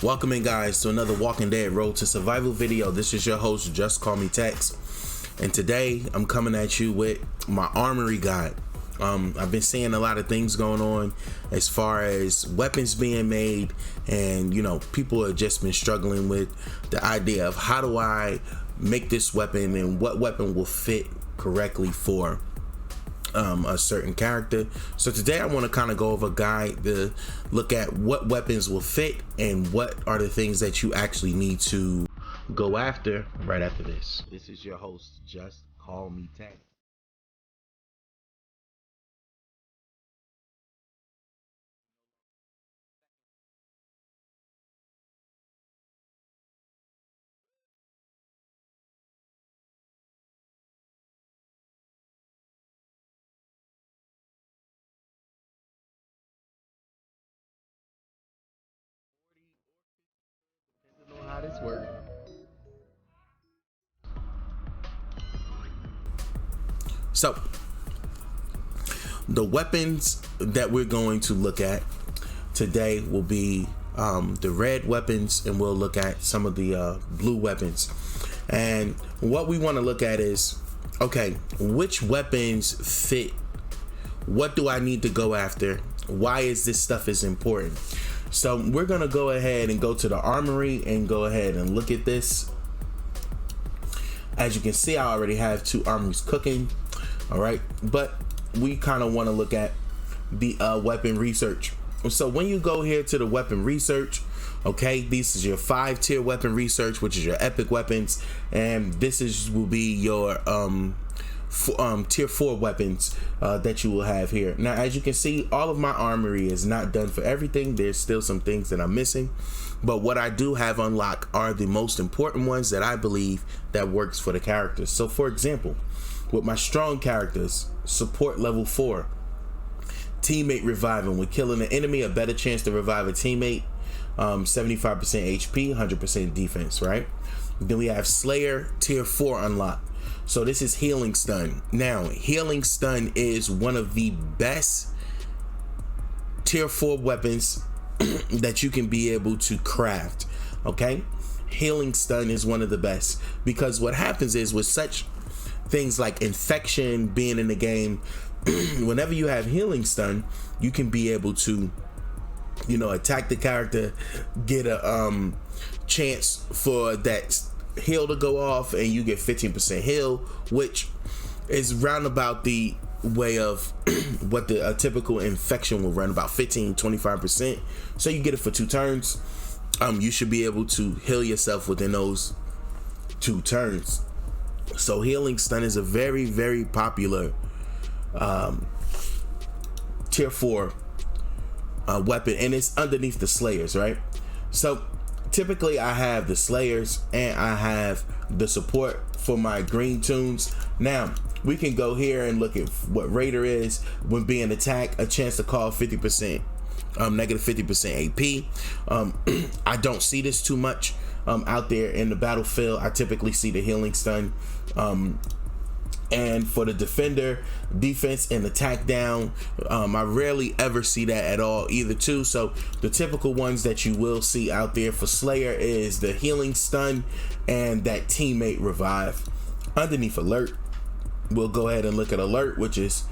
Welcome in, guys, to another Walking Dead Road to Survival video. This is your host, JustCMTexx, and today I'm coming at you with my armory guide. I've been seeing a lot of things going on as far as weapons being made, and people have just been struggling with the idea of how do I make this weapon and what weapon will fit correctly for a certain character. So today I want to kind of go over a guide to look at what weapons will fit and what are the things that you actually need to go after right after this. This is your host, JustCMTexx. How this works. So the weapons that we're going to look at today will be the red weapons, and we'll look at some of the blue weapons. And what we want to look at is, okay, which weapons fit? What do I need to go after? Why is this stuff is important? So we're gonna go ahead and go to the armory and go ahead and look at this. As you can see, I already have two armories cooking. All right, but we kind of want to look at the weapon research. So when you go here to the weapon research, okay, this is your 5-tier weapon research, which is your epic weapons, and this will be your tier 4 weapons that you will have here. Now, as you can see, all of my armory is not done for everything. There's still some things that I'm missing, but what I do have unlocked are the most important ones that I believe that works for the characters. So for example, with my strong characters, support level 4, teammate reviving. When killing an enemy, a better chance to revive a teammate, 75% HP, 100% defense, right? Then we have Slayer tier 4 unlocked. So this is healing stun. Now, healing stun is one of the best tier 4 weapons that you can be able to craft. Okay, healing stun is one of the best, because what happens is with such things like infection being in the game, whenever you have healing stun, you can be able to attack the character, get a chance for that heal to go off, and you get 15% heal, which is roundabout the way of what a typical infection will run, about 15-25%. So you get it for 2 turns. You should be able to heal yourself within those 2 turns. So healing stun is a very, very popular tier 4 weapon, and it's underneath the Slayers, right? So typically I have the Slayers and I have the support for my green Toons. Now we can go here and look at what Raider is. When being attacked, a chance to call 50%, negative 50% AP. I don't see this too much out there in the battlefield. I typically see the healing stun. And for the defender, defense and attack down, I rarely ever see that at all either too. So the typical ones that you will see out there for Slayer is the healing stun and that teammate revive. Underneath alert, we'll go ahead and look at alert, which is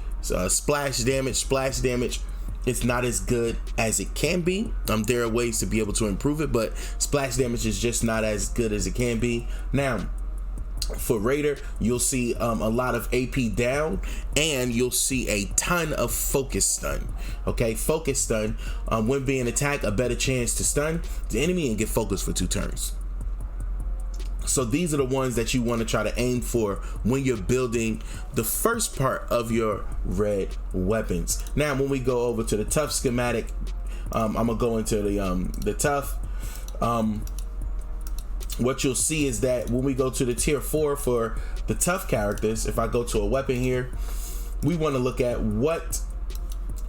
splash damage. Splash damage, it's not as good as it can be. There are ways to be able to improve it, but splash damage is just not as good as it can be. Now, for Raider, you'll see a lot of AP down, and you'll see a ton of focus stun. Okay, focus stun, when being attacked, a better chance to stun the enemy and get focused for 2 turns. So these are the ones that you want to try to aim for when you're building the first part of your red weapons. Now, when we go over to the tough schematic, I'm gonna go into the tough. What you'll see is that when we go to the tier 4 for the tough characters, if I go to a weapon here, we want to look at what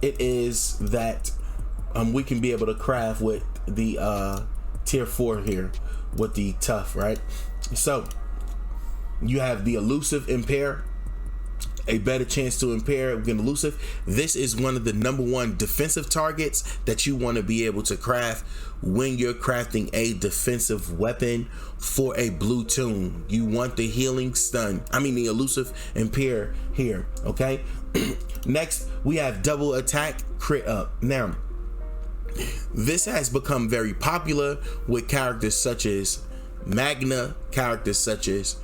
it is that we can be able to craft with the tier 4 here with the tough, right? So you have the elusive impair, a better chance to impair when elusive. This is one of the number one defensive targets that you want to be able to craft when you're crafting a defensive weapon for a blue toon. You want the healing stun, the elusive impair here, okay? Next, we have double attack crit up. Now, this has become very popular with characters such as Magna, characters such as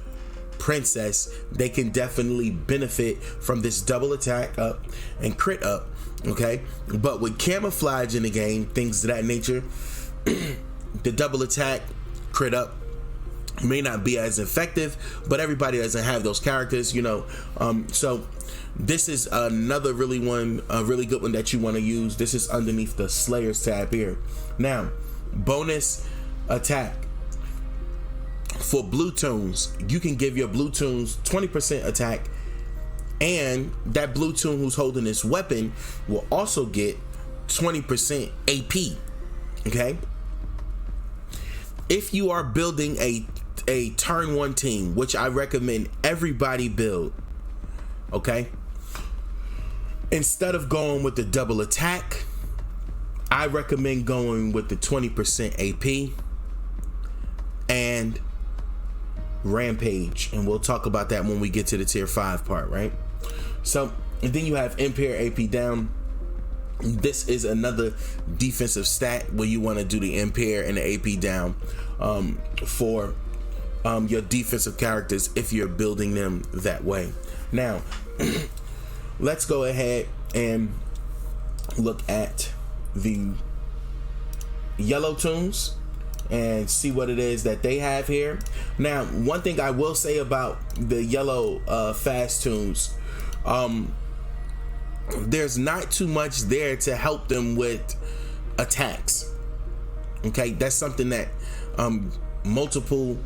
Princess. They can definitely benefit from this double attack up and crit up, okay? But with camouflage in the game, things of that nature, the double attack crit up may not be as effective, but everybody doesn't have those characters, so this is another really good one that you want to use. This is underneath the Slayers tab here. Now, bonus attack for blue toons. You can give your blue toons 20% attack, and that blue toon who's holding this weapon will also get 20% AP. Okay, if you are building a turn 1 team, which I recommend everybody build, okay, instead of going with the double attack, I recommend going with the 20% AP and Rampage, and we'll talk about that when we get to the tier 5 part, right? So, and then you have impair AP down. This is another defensive stat where you want to do the impair and the AP down for your defensive characters if you're building them that way. Now, let's go ahead and look at the yellow toons and see what it is that they have here. Now, one thing I will say about the yellow fast toons, there's not too much there to help them with attacks. Okay, that's something that multiple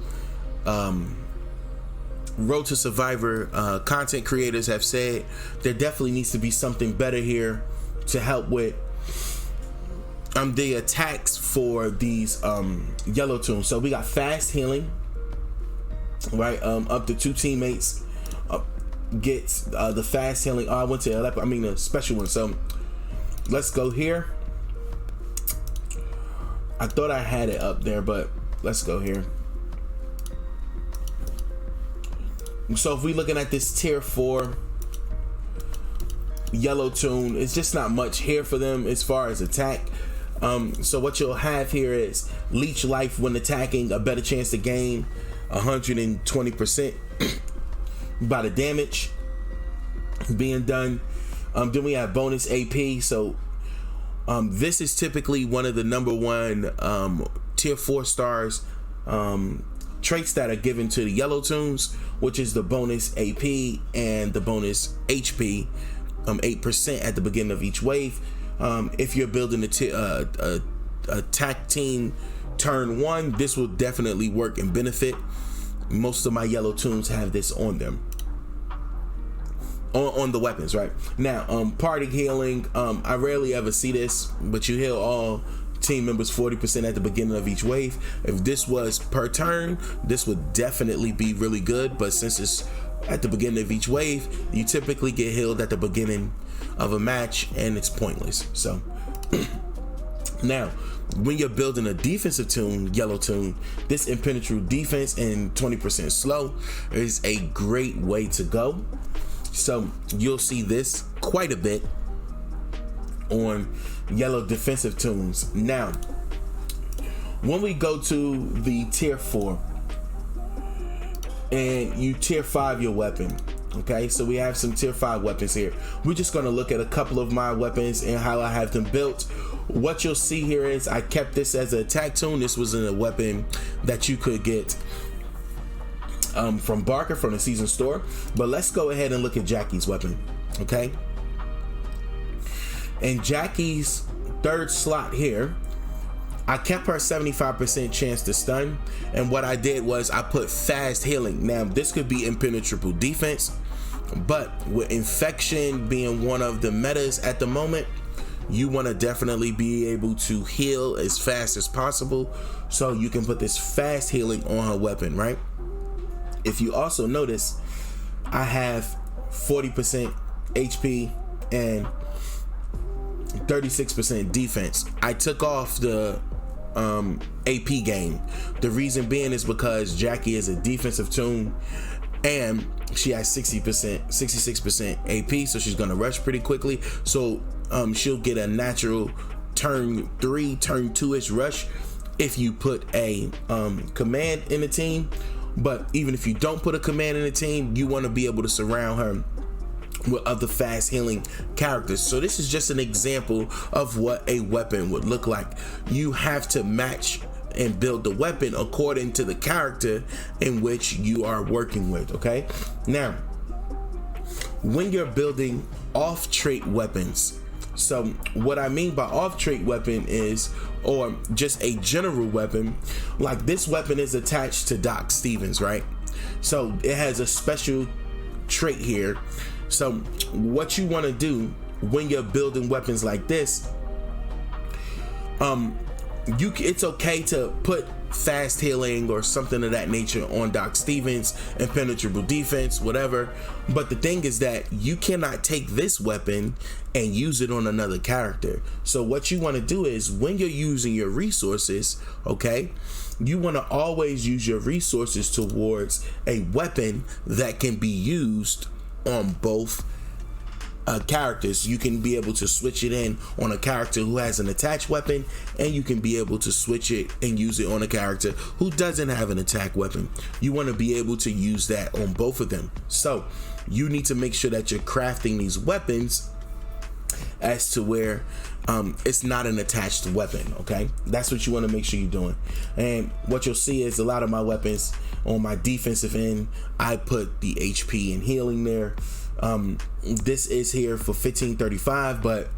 Road to Survivor content creators have said. There definitely needs to be something better here to help with the attacks for these yellow toons. So we got fast healing, right? Up to 2 teammates gets the fast healing. I went to the special one. So let's go here. I thought I had it up there, but let's go here. So if we're looking at this tier 4 yellow toon, it's just not much here for them as far as attack. So what you'll have here is leech life when attacking, a better chance to gain 120% by the damage being done. Then we have bonus AP. So this is typically one of the number 1 tier 4 stars traits that are given to the yellow toons, which is the bonus AP and the bonus HP, 8% at the beginning of each wave. If you're building a attack team turn 1, this will definitely work and benefit. Most of my yellow toons have this on them, on the weapons, right? Now, party healing, I rarely ever see this, but you heal all team members 40% at the beginning of each wave. If this was per turn, this would definitely be really good, but since it's at the beginning of each wave, you typically get healed at the beginning of a match, and it's pointless. So now, when you're building a defensive toon, yellow toon, this impenetrable defense and 20% slow is a great way to go. So you'll see this quite a bit on yellow defensive toons. Now, when we go to the tier 4 and you tier 5 your weapon, okay, so we have some tier 5 weapons here. We're just going to look at a couple of my weapons and how I have them built. What you'll see here is I kept this as an attack toon. This was a weapon that you could get from Barker from the season store. But let's go ahead and look at Jacki's weapon, okay? In Jacki's 3rd slot here, I kept her 75% chance to stun, and what I did was I put fast healing. Now, this could be impenetrable defense, but with infection being one of the metas at the moment, you want to definitely be able to heal as fast as possible, so you can put this fast healing on her weapon, right? If you also notice, I have 40% HP and 36% defense. I took off the AP game. The reason being is because Jacki is a defensive toon and she has 66% AP, so she's gonna rush pretty quickly. So she'll get a natural turn 3, turn 2-ish rush if you put a command in the team. But even if you don't put a command in the team, you want to be able to surround her with other fast healing characters. So this is just an example of what a weapon would look like. You have to match and build the weapon according to the character in which you are working with. Okay, now when you're building off trait weapons, so what I mean by off trait weapon is, or just a general weapon, like this weapon is attached to Doc Stevens, right? So it has a special trait here. So what you want to do when you're building weapons like this, it's okay to put fast healing or something of that nature on Doc Stevens, impenetrable defense, whatever. But the thing is that you cannot take this weapon and use it on another character. So what you want to do is when you're using your resources, okay, you want to always use your resources towards a weapon that can be used on both characters. You can be able to switch it in on a character who has an attached weapon, and you can be able to switch it and use it on a character who doesn't have an attack weapon. You want to be able to use that on both of them. So you need to make sure that you're crafting these weapons as to where it's not an attached weapon. Okay, that's what you want to make sure you're doing. And what you'll see is a lot of my weapons on my defensive end, I put the HP and healing there. This is here for 1535, but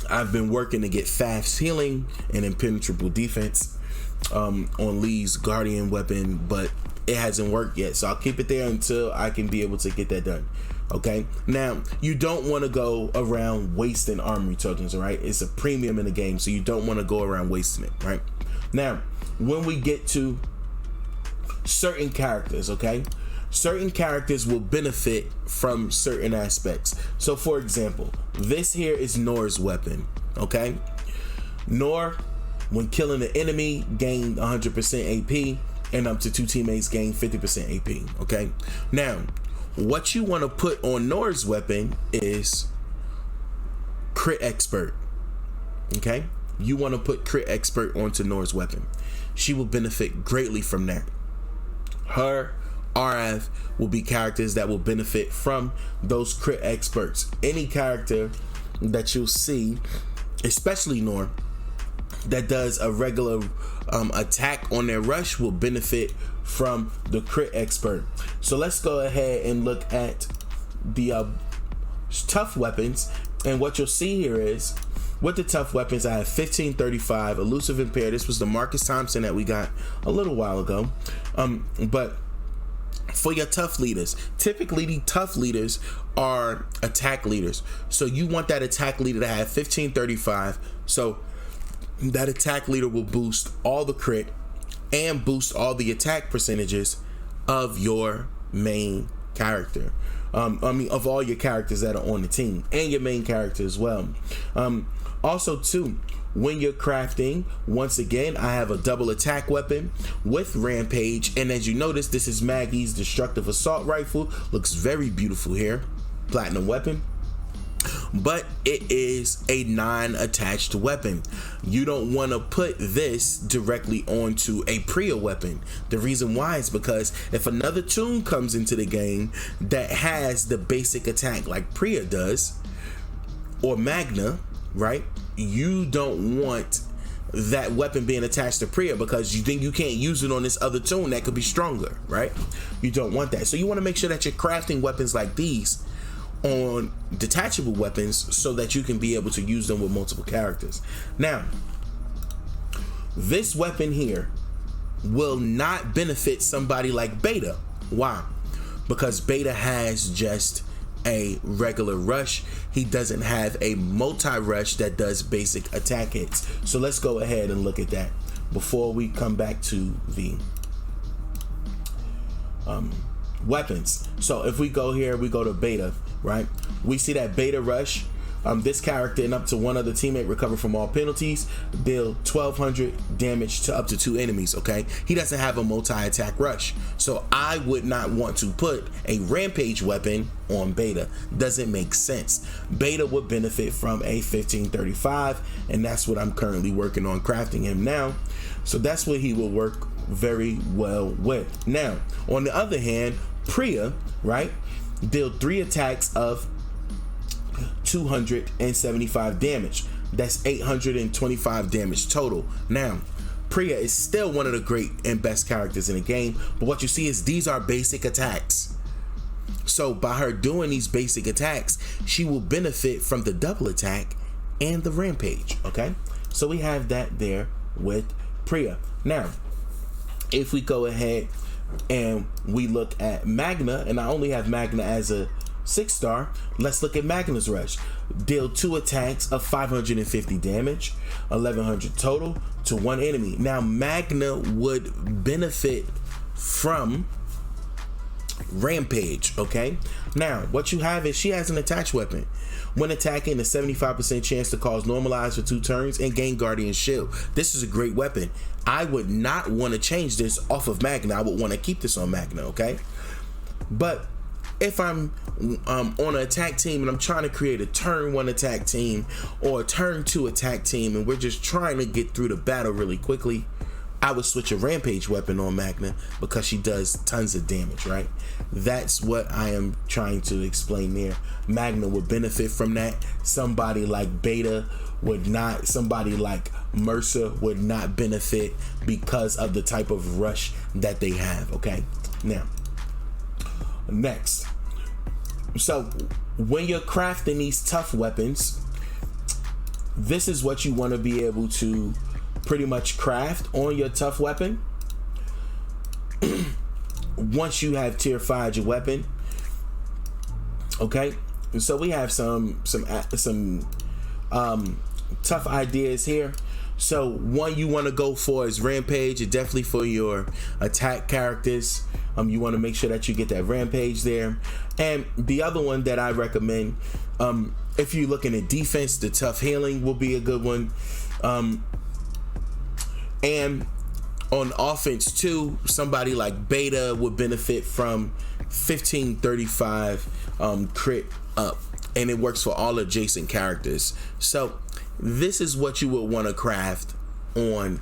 I've been working to get fast healing and impenetrable defense on Lee's Guardian weapon, but it hasn't worked yet, so I'll keep it there until I can be able to get that done. Okay, now you don't want to go around wasting armory tokens. All right, it's a premium in the game, so you don't want to go around wasting it. Right now, when we get to certain characters, okay, certain characters will benefit from certain aspects. So for example, this here is Noor's weapon. Okay, Noor, when killing an enemy, gained 100% AP, and up to 2 teammates gain 50% AP. Okay, now what you want to put on Noor's weapon is crit expert. Okay, you want to put crit expert onto Noor's weapon. She will benefit greatly from that. Her RF will be characters that will benefit from those crit experts. Any character that you'll see, especially Noor, that does a regular attack on their rush will benefit from the crit expert. So let's go ahead and look at the tough weapons, and what you'll see here is with the tough weapons, I have 1535 elusive impaired. This was the Marcus Thompson that we got a little while ago. But for your tough leaders, typically the tough leaders are attack leaders, so you want that attack leader to have 1535. So that attack leader will boost all the crit and boost all the attack percentages of your main character. Of all your characters that are on the team, and your main character as well. Also too, when you're crafting, once again, I have a double attack weapon with Rampage, and as you notice, this is Maggie's destructive assault rifle. Looks very beautiful here, platinum weapon, but it is a non-attached weapon. You don't want to put this directly onto a Priya weapon. The reason why is because if another toon comes into the game that has the basic attack like Priya does, or Magna, right, you don't want that weapon being attached to Priya because you think you can't use it on this other toon that could be stronger, right? You don't want that. So you want to make sure that you're crafting weapons like these on detachable weapons so that you can be able to use them with multiple characters. Now, this weapon here will not benefit somebody like Beta. Why? Because Beta has just a regular rush. He doesn't have a multi-rush that does basic attack hits. So let's go ahead and look at that before we come back to the weapons. So if we go here, we go to beta, right? We see that beta rush. This character and up to one other teammate recover from all penalties, deal 1200 damage to up to 2 enemies. Okay, he doesn't have a multi-attack rush, so I would not want to put a Rampage weapon on beta. Doesn't make sense. Beta would benefit from a 1535, and that's what I'm currently working on crafting him now. So that's what he will work very well with. Now, on the other hand, Priya, right, deal 3 attacks of 275 damage. That's 825 damage total. Now, Priya is still one of the great and best characters in the game, but what you see is these are basic attacks. So by her doing these basic attacks, she will benefit from the double attack and the Rampage. Okay, so we have that there with Priya. Now, if we go ahead and we look at Magna, and I only have Magna as a 6-star, let's look at Magna's rush. Deal 2 attacks of 550 damage, 1100 total to 1 enemy. Now, Magna would benefit from Rampage. Okay, now what you have is she has an attached weapon. When attacking, a 75% chance to cause normalize for 2 turns and gain Guardian Shield. This is a great weapon. I would not want to change this off of Magna. I would want to keep this on Magna. Okay, but if I'm on an attack team and I'm trying to create a turn 1 attack team or a turn 2 attack team, and we're just trying to get through the battle really quickly, I would switch a Rampage weapon on Magna because she does tons of damage, right? That's what I am trying to explain there. Magna would benefit from that. Somebody like Beta would not. Somebody like Mercer would not benefit because of the type of rush that they have. Okay, now next, so when you're crafting these tough weapons, this is what you want to be able to pretty much craft on your tough weapon. Once you have tier 5 your weapon, okay, so we have some tough ideas here. So one you want to go for is Rampage. It's definitely for your attack characters. You want to make sure that you get that Rampage there. And the other one that I recommend, if you're looking at defense, the tough healing will be a good one. And on offense too, somebody like Beta would benefit from 1535 crit up, and it works for all adjacent characters. So this is what you would want to craft on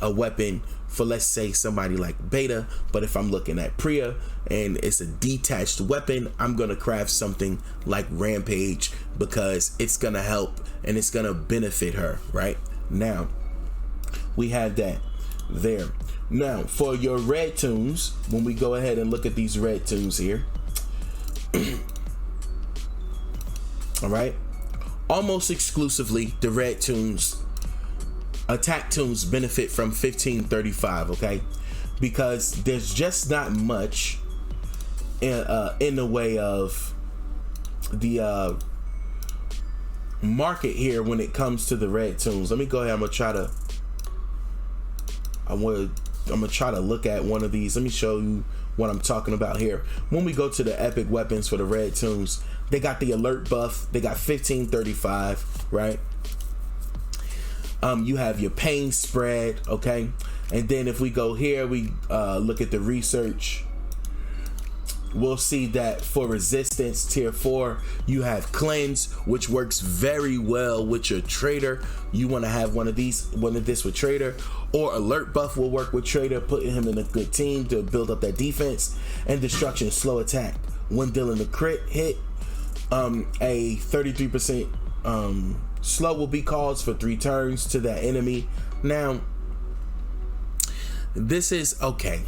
a weapon for, let's say, somebody like Beta. But if I'm looking at Priya and it's a detached weapon, I'm gonna craft something like Rampage because it's gonna help and it's gonna benefit her. Right now, we have that there. Now for your red Toons, when we go ahead and look at these red Toons here, all right, almost exclusively the red Toons, attack Toons benefit from 1535. Okay, because there's just not much in the way of the market here when it comes to the red Toons. Let me go ahead. I'm gonna try to look at one of these. Let me show you what I'm talking about here. When we go to the epic weapons for the red Toons, they got the alert buff. They got 1535, right? You have your pain spread, okay? And then if we go here, we look at the research, we'll see that for resistance tier 4, you have cleanse, which works very well with your trader. You want to have one of this with trader, or alert buff will work with trader, putting him in a good team to build up that defense. And destruction, slow attack when dealing a crit hit, a 33% slow will be caused for 3 turns to that enemy. Now this is okay.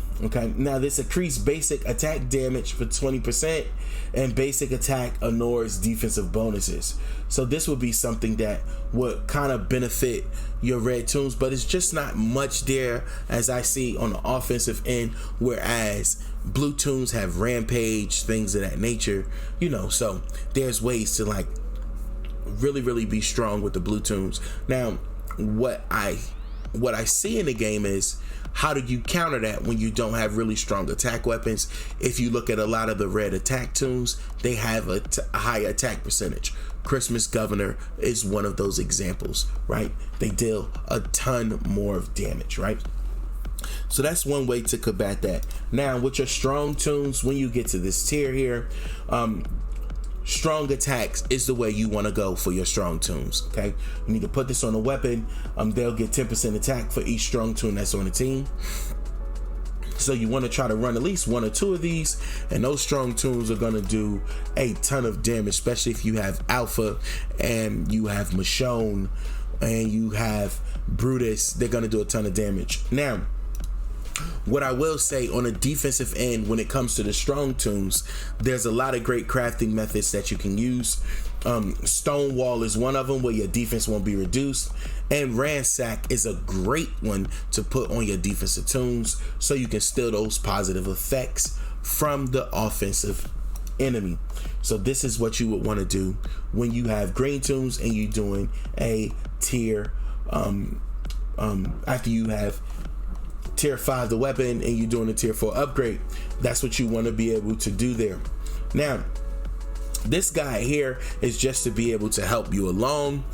Now this increased basic attack damage for 20% and basic attack Noor's defensive bonuses. So this would be something that would kind of benefit your red Toons, but it's just not much there as I see on the offensive end, whereas blue Toons have Rampage, things of that nature, you know. So there's ways to like really be strong with the blue Toons. Now what I what I see in the game is, how do you counter that when you don't have really strong attack weapons? If you look at a lot of the red attack toons, they have a high attack percentage. Christmas Governor is one of those examples, right? They deal a ton more of damage, right? So that's one way to combat that. Now, with your strong toons, when you get to this tier here, strong attacks is the way you want to go for your strong toons. Okay, you need to put this on a weapon. They'll get 10% attack for each strong toon that's on the team. So you want to try to run at least 1 or 2 of these, and those strong toons are going to do a ton of damage, especially if you have Alpha and you have Michonne and you have Brutus. They're going to do a ton of damage. Now, what I will say on a defensive end, when it comes to the strong toons, there's a lot of great crafting methods that you can use. Stonewall is one of them, where your defense won't be reduced, and Ransack is a great one to put on your defensive toons, so you can steal those positive effects from the offensive enemy. So this is what you would want to do when you have green toons and you're doing a tier after you have tier 5 the weapon and you're doing a tier 4 upgrade. That's what you want to be able to do there. Now, this guy here is just to be able to help you along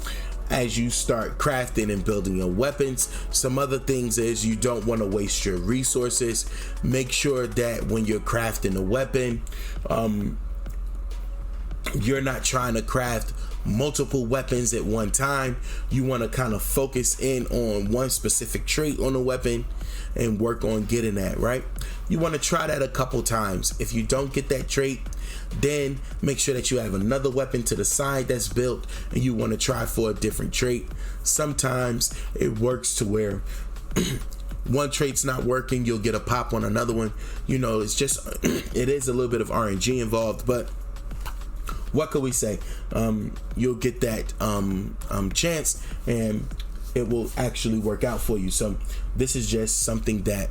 as you start crafting and building your weapons. Some other things is, you don't want to waste your resources. Make sure that when you're crafting a weapon, you're not trying to craft multiple weapons at one time. You want to kind of focus in on one specific trait on the weapon and work on getting that, right? You want to try that a couple times. If you don't get that trait, then make sure that you have another weapon to the side that's built, and you want to try for a different trait. Sometimes it works to where one trait's not working, you'll get a pop on another one. You know, it's just it is a little bit of RNG involved, but what could we say? You'll get that chance, and it will actually work out for you. So this is just something that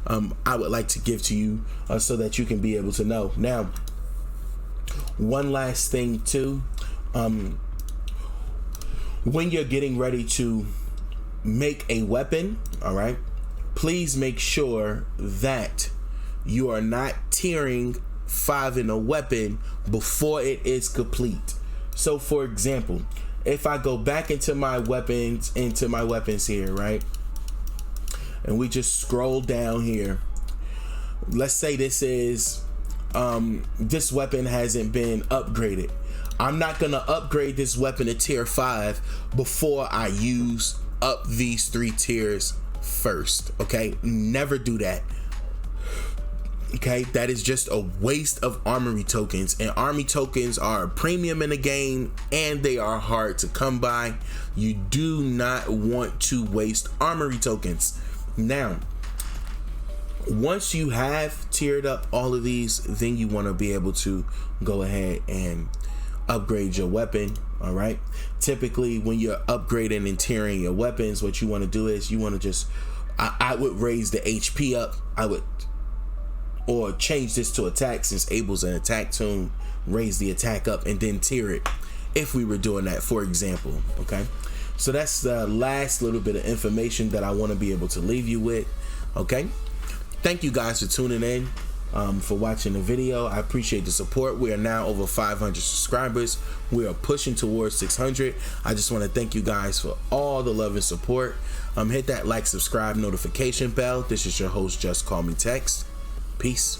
I would like to give to you so that you can be able to know. Now, one last thing too, when you're getting ready to make a weapon, all right, please make sure that you are not tiering 5 in a weapon before it is complete. So for example, if I go back into my weapons here, right, and we just scroll down here, let's say this is this weapon hasn't been upgraded. I'm not gonna upgrade this weapon to tier 5 before I use up these 3 tiers first. Okay, never do that. Okay, that is just a waste of armory tokens, and armory tokens are a premium in the game and they are hard to come by. You do not want to waste armory tokens. Now, once you have tiered up all of these, then you want to be able to go ahead and upgrade your weapon. All right, typically when you're upgrading and tiering your weapons, what you want to do is you want to just I would raise the HP up. Or change this to attack, since Abel's an attack toon, raise the attack up and then tier it, if we were doing that, for example. Okay, so that's the last little bit of information that I want to be able to leave you with. Okay, thank you guys for tuning in, for watching the video. I appreciate the support. We are now over 500 subscribers. We are pushing towards 600. I just want to thank you guys for all the love and support. Hit that like, subscribe, notification bell. This is your host, JustCMTexx. Peace.